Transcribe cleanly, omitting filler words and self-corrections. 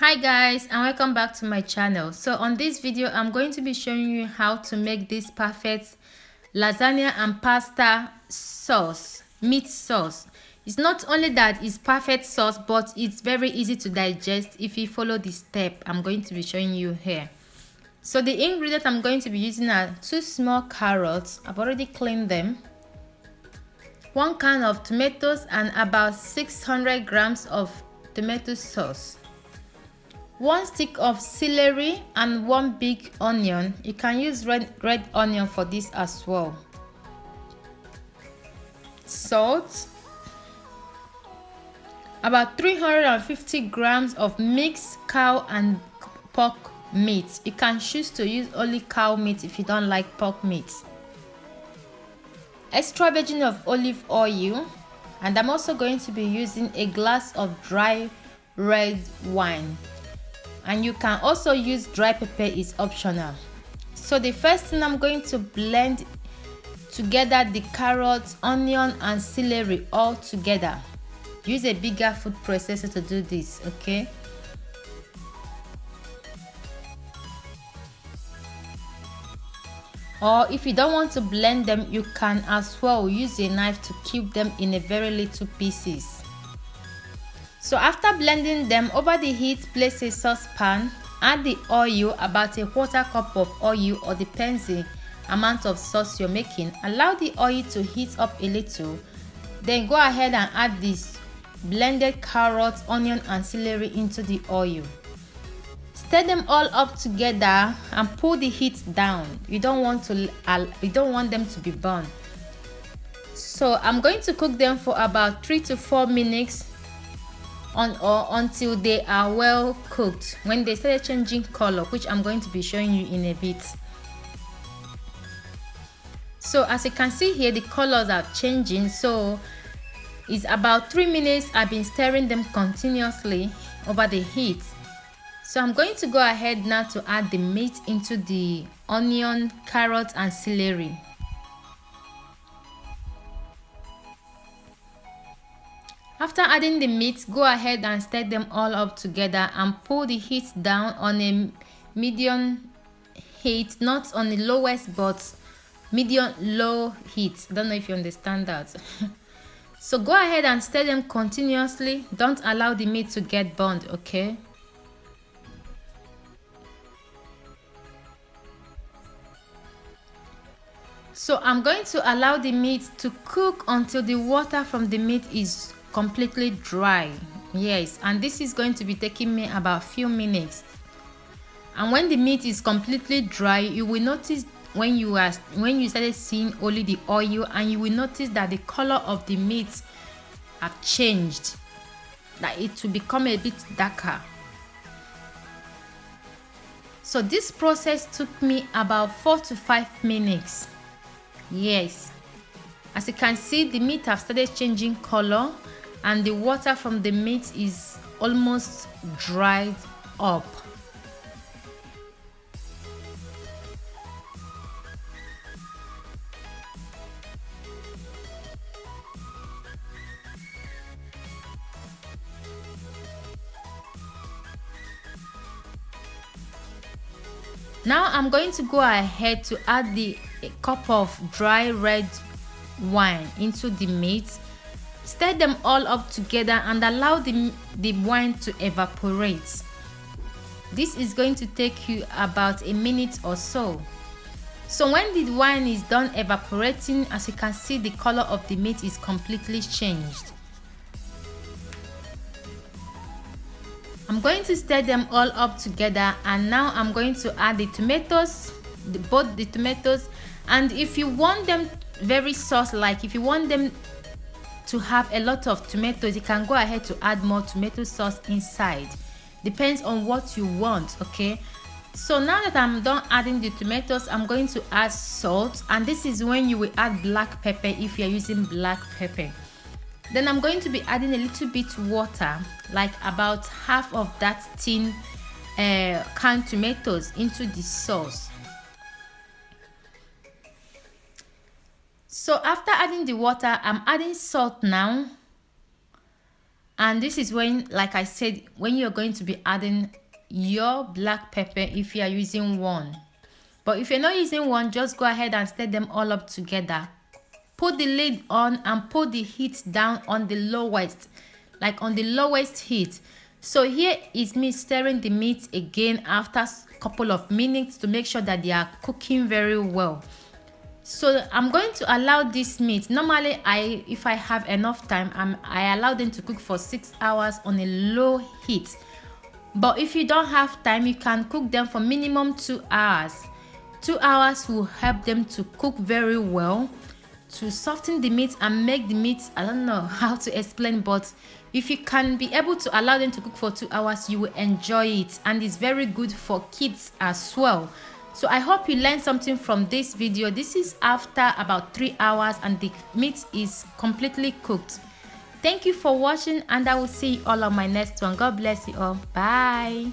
Hi guys, and welcome back to my channel. So on this video I'm going to be showing you how to make this perfect lasagna and pasta sauce, meat sauce. It's not only that it's perfect sauce, but it's very easy to digest if you follow the step I'm going to be showing you here. So the ingredients I'm going to be using are 2 small carrots. I've already cleaned them, 1 can of tomatoes, and about 600 grams of tomato sauce, 1 stick of celery, and 1 big onion. You can use red onion for this as well. Salt, about 350 grams of mixed cow and pork meat. You can choose to use only cow meat if you don't like pork meat. Extra virgin of olive oil, and I'm also going to be using a glass of dry red wine. And you can also use dry pepper, is optional. So the first thing, I'm going to blend together the carrots, onion and celery all together. Use a bigger food processor to do this, okay? Or if you don't want to blend them, you can as well use a knife to cube them in a very little pieces. So after blending them, over the heat, place a saucepan, add the oil, about a 1/4 cup of oil, or depends the amount of sauce you're making. Allow the oil to heat up a little, then go ahead and add this blended carrots, onion and celery into the oil. Stir them all up together and pull the heat down. You don't want them to be burned. So I'm going to cook them for about 3 to 4 minutes until they are well cooked. When they start changing color, which I'm going to be showing you in a bit. So as you can see here, the colors are changing. So it's about 3 minutes I've been stirring them continuously over the heat. So I'm going to go ahead now to add the meat into the onion, carrot and celery. After adding the meat, go ahead and stir them all up together and pull the heat down on a medium heat, not on the lowest but medium low heat. Don't know if you understand that. So go ahead and stir them continuously. Don't allow the meat to get burned, okay? So I'm going to allow the meat to cook until the water from the meat is completely dry. Yes, and this is going to be taking me about a few minutes. And when the meat is completely dry, you will notice when you started seeing only the oil, and you will notice that the color of the meat have changed, that it will become a bit darker. So this process took me about 4 to 5 minutes. Yes, as you can see, the meat have started changing color and the water from the meat is almost dried up. Now I'm going to go ahead to add the cup of dry red wine into the meat. Stir them all up together and allow the wine to evaporate. This is going to take you about a minute or so. So when the wine is done evaporating, as you can see, the color of the meat is completely changed. I'm going to stir them all up together, and now I'm going to add the tomatoes, both the tomatoes. And if you want them very sauce, like if you want them to have a lot of tomatoes, you can go ahead to add more tomato sauce inside. Depends on what you want, okay? So now that I'm done adding the tomatoes, I'm going to add salt, and this is when you will add black pepper if you're using black pepper. Then I'm going to be adding a little bit water, like about half of that tin canned tomatoes into the sauce. So after adding the water, I'm adding salt now. And this is when, like I said, when you're going to be adding your black pepper if you are using one. But if you're not using one, just go ahead and stir them all up together. Put the lid on and put the heat down on the lowest, like on the lowest heat. So here is me stirring the meat again after a couple of minutes to make sure that they are cooking very well. So I'm going to allow this meat. Normally, if I have enough time, I allow them to cook for 6 hours on a low heat. But if you don't have time, you can cook them for minimum 2 hours. 2 hours will help them to cook very well, to soften the meat and make the meat, I don't know how to explain, but if you can be able to allow them to cook for 2 hours, you will enjoy it, and it's very good for kids as well. So I hope you learned something from this video. This is after about 3 hours and the meat is completely cooked. Thank you for watching, and I will see you all on my next one. God bless you all. Bye.